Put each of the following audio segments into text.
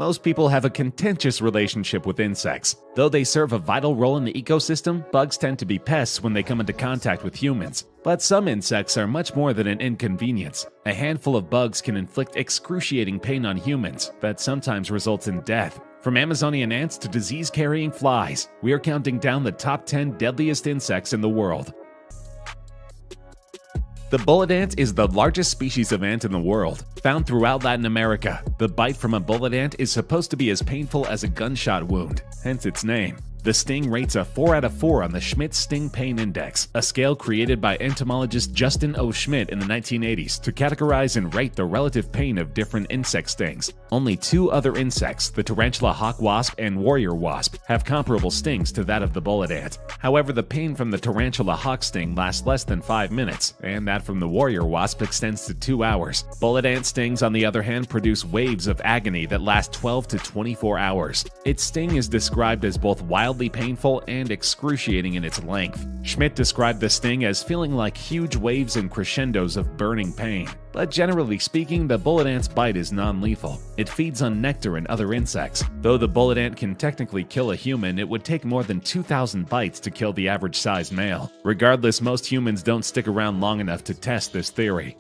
Most people have a contentious relationship with insects. Though they serve a vital role in the ecosystem, bugs tend to be pests when they come into contact with humans. But some insects are much more than an inconvenience. A handful of bugs can inflict excruciating pain on humans that sometimes results in death. From Amazonian ants to disease-carrying flies, we are counting down the top 10 deadliest insects in the world. The bullet ant is the largest species of ant in the world, found throughout Latin America. The bite from a bullet ant is supposed to be as painful as a gunshot wound, hence its name. The sting rates a 4 out of 4 on the Schmidt Sting Pain Index, a scale created by entomologist Justin O. Schmidt in the 1980s to categorize and rate the relative pain of different insect stings. Only 2 other insects, the tarantula hawk wasp and warrior wasp, have comparable stings to that of the bullet ant. However, the pain from the tarantula hawk sting lasts less than 5 minutes, and that from the warrior wasp extends to 2 hours. Bullet ant stings, on the other hand, produce waves of agony that last 12 to 24 hours. Its sting is described as both wildly painful and excruciating in its length. Schmidt described the sting as feeling like huge waves and crescendos of burning pain. But generally speaking, the bullet ant's bite is non-lethal. It feeds on nectar and other insects. Though the bullet ant can technically kill a human, it would take more than 2,000 bites to kill the average-sized male. Regardless, most humans don't stick around long enough to test this theory.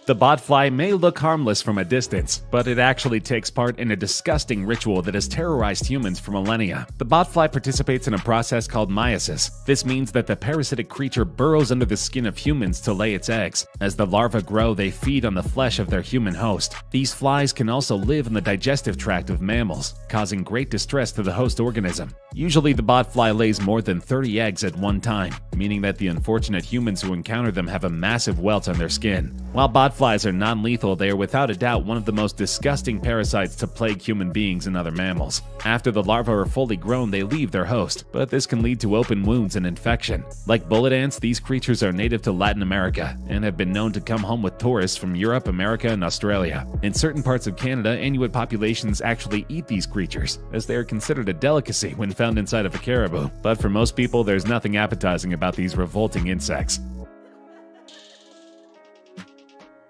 The botfly may look harmless from a distance, but it actually takes part in a disgusting ritual that has terrorized humans for millennia. The botfly participates in a process called meiosis. This means that the parasitic creature burrows under the skin of humans to lay its eggs. As the larvae grow, they feed on the flesh of their human host. These flies can also live in the digestive tract of mammals, causing great distress to the host organism. Usually, the botfly lays more than 30 eggs at one time, meaning that the unfortunate humans who encounter them have a massive welt on their skin. While botflies are non-lethal, they are without a doubt one of the most disgusting parasites to plague human beings and other mammals. After the larvae are fully grown, they leave their host, but this can lead to open wounds and infection. Like bullet ants, these creatures are native to Latin America and have been known to come home with tourists from Europe, America, and Australia. In certain parts of Canada, Inuit populations actually eat these creatures, as they are considered a delicacy when found inside of a caribou. But for most people, there's nothing appetizing about these revolting insects.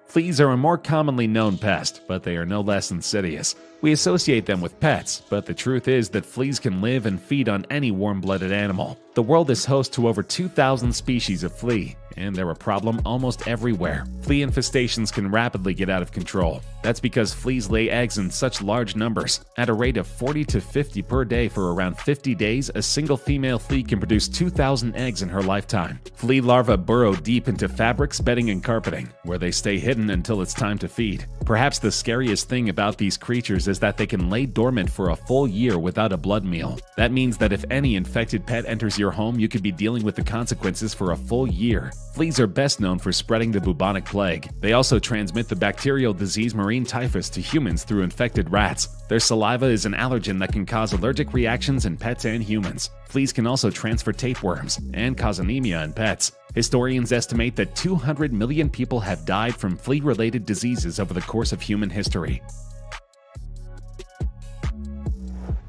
Fleas are a more commonly known pest, but they are no less insidious. We associate them with pets, but the truth is that fleas can live and feed on any warm-blooded animal. The world is host to over 2,000 species of flea, and they're a problem almost everywhere. Flea infestations can rapidly get out of control. That's because fleas lay eggs in such large numbers. At a rate of 40 to 50 per day for around 50 days, a single female flea can produce 2,000 eggs in her lifetime. Flea larvae burrow deep into fabrics, bedding, and carpeting, where they stay hidden until it's time to feed. Perhaps the scariest thing about these creatures is that they can lay dormant for a full year without a blood meal. That means that if any infected pet enters your home, you could be dealing with the consequences for a full year. Fleas are best known for spreading the bubonic plague. They also transmit the bacterial disease marine typhus to humans through infected rats. Their saliva is an allergen that can cause allergic reactions in pets and humans. Fleas can also transfer tapeworms and cause anemia in pets. Historians estimate that 200 million people have died from flea-related diseases over the course of human history.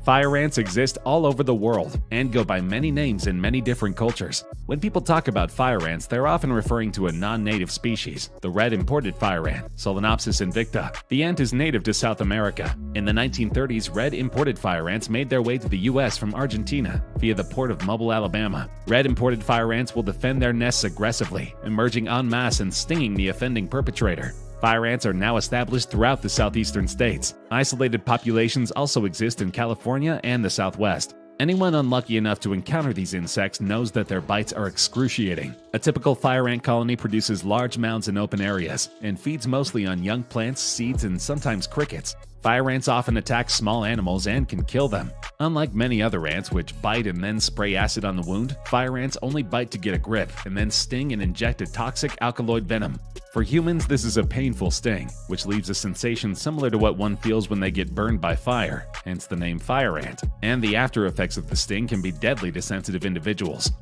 Fire ants exist all over the world and go by many names in many different cultures. When people talk about fire ants, they're often referring to a non-native species, the red imported fire ant, Solenopsis invicta. The ant is native to South America. In the 1930s, red imported fire ants made their way to the US from Argentina via the port of Mobile, Alabama. Red imported fire ants will defend their nests aggressively, emerging en masse and stinging the offending perpetrator. Fire ants are now established throughout the southeastern states. Isolated populations also exist in California and the Southwest. Anyone unlucky enough to encounter these insects knows that their bites are excruciating. A typical fire ant colony produces large mounds in open areas and feeds mostly on young plants, seeds, and sometimes crickets. Fire ants often attack small animals and can kill them. Unlike many other ants, which bite and then spray acid on the wound, fire ants only bite to get a grip and then sting and inject a toxic alkaloid venom. For humans, this is a painful sting, which leaves a sensation similar to what one feels when they get burned by fire, hence the name fire ant. And the after effects of the sting can be deadly to sensitive individuals.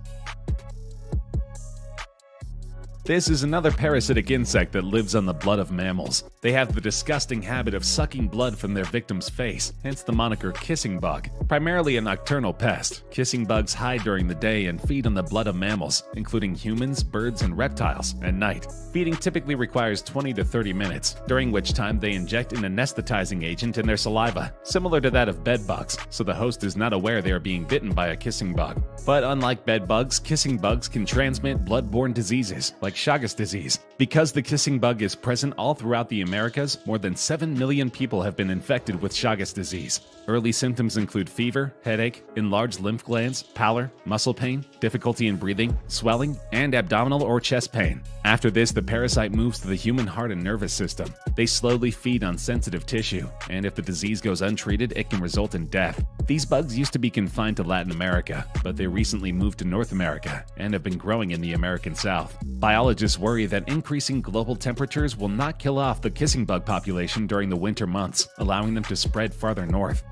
This is another parasitic insect that lives on the blood of mammals. They have the disgusting habit of sucking blood from their victim's face, hence the moniker kissing bug. Primarily a nocturnal pest, kissing bugs hide during the day and feed on the blood of mammals, including humans, birds, and reptiles, at night. Feeding typically requires 20 to 30 minutes, during which time they inject an anesthetizing agent in their saliva, similar to that of bed bugs, so the host is not aware they are being bitten by a kissing bug. But unlike bed bugs, kissing bugs can transmit blood-borne diseases, like Chagas disease. Because the kissing bug is present all throughout the Americas, more than 7 million people have been infected with Chagas disease. Early symptoms include fever, headache, enlarged lymph glands, pallor, muscle pain, difficulty in breathing, swelling, and abdominal or chest pain. After this, the parasite moves to the human heart and nervous system. They slowly feed on sensitive tissue, and if the disease goes untreated, it can result in death. These bugs used to be confined to Latin America, but they recently moved to North America and have been growing in the American South. Biologists worry that increasing global temperatures will not kill off the kissing bug population during the winter months, allowing them to spread farther north.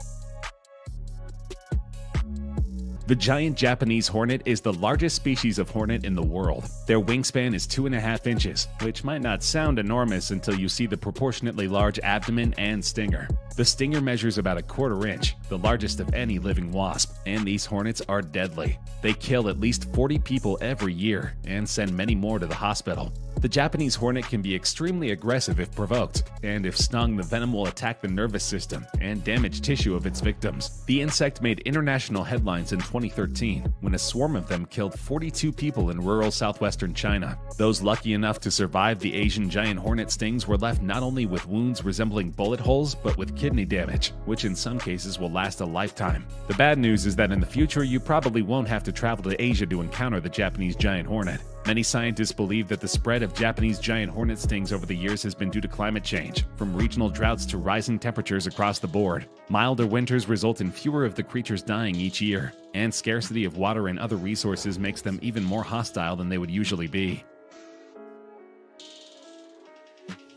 The giant Japanese hornet is the largest species of hornet in the world. Their wingspan is 2.5 inches, which might not sound enormous until you see the proportionately large abdomen and stinger. The stinger measures about 1/4 inch, the largest of any living wasp, and these hornets are deadly. They kill at least 40 people every year and send many more to the hospital. The Japanese hornet can be extremely aggressive if provoked, and if stung, the venom will attack the nervous system and damage tissue of its victims. The insect made international headlines in 2013 when a swarm of them killed 42 people in rural southwestern China. Those lucky enough to survive the Asian giant hornet stings were left not only with wounds resembling bullet holes, but with kidney damage, which in some cases will last a lifetime. The bad news is that in the future you probably won't have to travel to Asia to encounter the Japanese giant hornet. Many scientists believe that the spread of Japanese giant hornet stings over the years has been due to climate change, from regional droughts to rising temperatures across the board. Milder winters result in fewer of the creatures dying each year, and scarcity of water and other resources makes them even more hostile than they would usually be.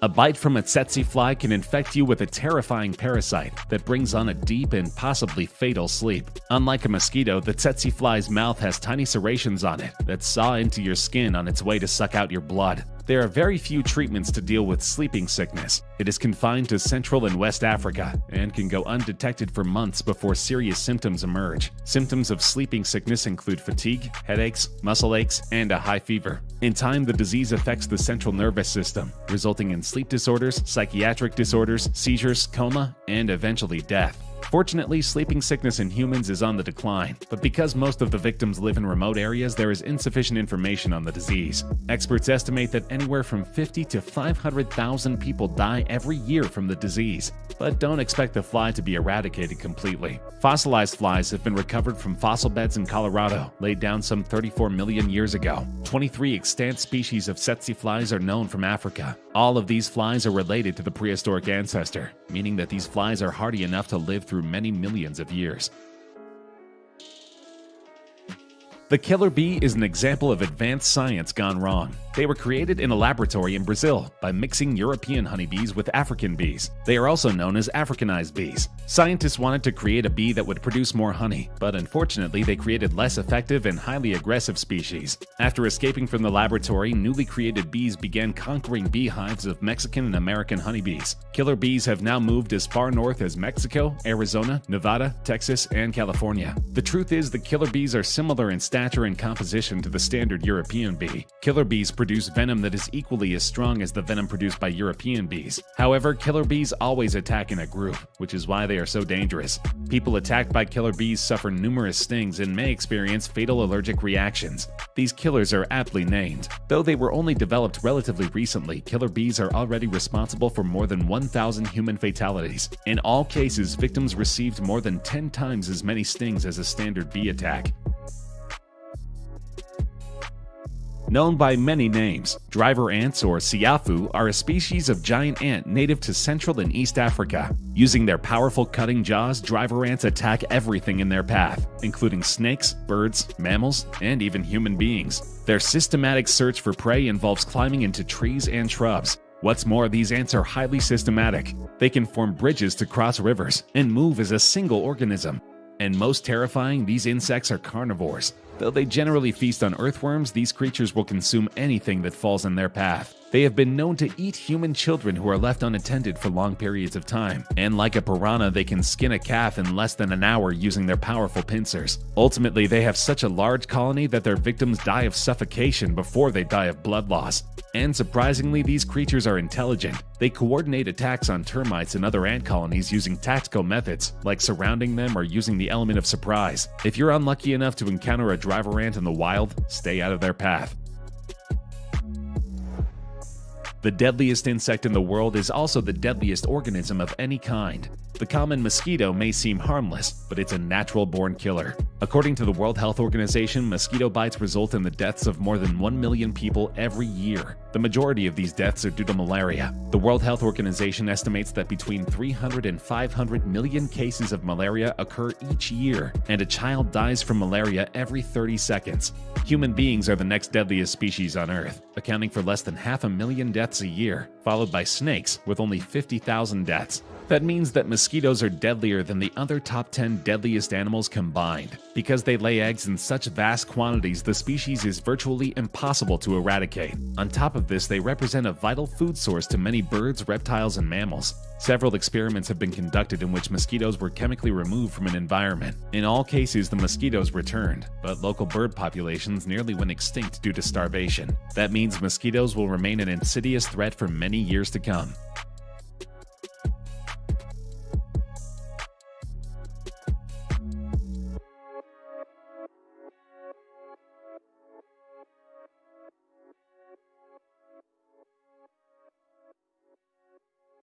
A bite from a tsetse fly can infect you with a terrifying parasite that brings on a deep and possibly fatal sleep. Unlike a mosquito, the tsetse fly's mouth has tiny serrations on it that saw into your skin on its way to suck out your blood. There are very few treatments to deal with sleeping sickness. It is confined to Central and West Africa and can go undetected for months before serious symptoms emerge. Symptoms of sleeping sickness include fatigue, headaches, muscle aches, and a high fever. In time, the disease affects the central nervous system, resulting in sleep disorders, psychiatric disorders, seizures, coma, and eventually death. Fortunately, sleeping sickness in humans is on the decline, but because most of the victims live in remote areas, there is insufficient information on the disease. Experts estimate that anywhere from 50 to 500,000 people die every year from the disease, but don't expect the fly to be eradicated completely. Fossilized flies have been recovered from fossil beds in Colorado, laid down some 34 million years ago. 23 extant species of tsetse flies are known from Africa. All of these flies are related to the prehistoric ancestor, meaning that these flies are hardy enough to live through many millions of years. The killer bee is an example of advanced science gone wrong. They were created in a laboratory in Brazil by mixing European honeybees with African bees. They are also known as Africanized bees. Scientists wanted to create a bee that would produce more honey, but unfortunately they created less effective and highly aggressive species. After escaping from the laboratory, newly created bees began conquering beehives of Mexican and American honeybees. Killer bees have now moved as far north as Mexico, Arizona, Nevada, Texas, and California. The truth is the killer bees are similar in stature and composition to the standard European bee. Killer bees produce venom that is equally as strong as the venom produced by European bees. However, killer bees always attack in a group, which is why they are so dangerous. People attacked by killer bees suffer numerous stings and may experience fatal allergic reactions. These killers are aptly named. Though they were only developed relatively recently, killer bees are already responsible for more than 1,000 human fatalities. In all cases, victims received more than 10 times as many stings as a standard bee attack. Known by many names, driver ants or siafu are a species of giant ant native to Central and East Africa. Using their powerful cutting jaws, driver ants attack everything in their path, including snakes, birds, mammals, and even human beings. Their systematic search for prey involves climbing into trees and shrubs. What's more, these ants are highly systematic. They can form bridges to cross rivers and move as a single organism. And most terrifying, these insects are carnivores. Though they generally feast on earthworms, these creatures will consume anything that falls in their path. They have been known to eat human children who are left unattended for long periods of time. And like a piranha, they can skin a calf in less than an hour using their powerful pincers. Ultimately, they have such a large colony that their victims die of suffocation before they die of blood loss. And surprisingly, these creatures are intelligent. They coordinate attacks on termites and other ant colonies using tactical methods, like surrounding them or using the element of surprise. If you're unlucky enough to encounter a driver ant in the wild, stay out of their path. The deadliest insect in the world is also the deadliest organism of any kind. The common mosquito may seem harmless, but it's a natural-born killer. According to the World Health Organization, mosquito bites result in the deaths of more than 1 million people every year. The majority of these deaths are due to malaria. The World Health Organization estimates that between 300 and 500 million cases of malaria occur each year, and a child dies from malaria every 30 seconds. Human beings are the next deadliest species on Earth, accounting for less than 500,000 deaths a year, followed by snakes with only 50,000 deaths. That means that mosquitoes are deadlier than the other top 10 deadliest animals combined. Because they lay eggs in such vast quantities, the species is virtually impossible to eradicate. On top of this, they represent a vital food source to many birds, reptiles, and mammals. Several experiments have been conducted in which mosquitoes were chemically removed from an environment. In all cases, the mosquitoes returned, but local bird populations nearly went extinct due to starvation. That means mosquitoes will remain an insidious threat for many years to come.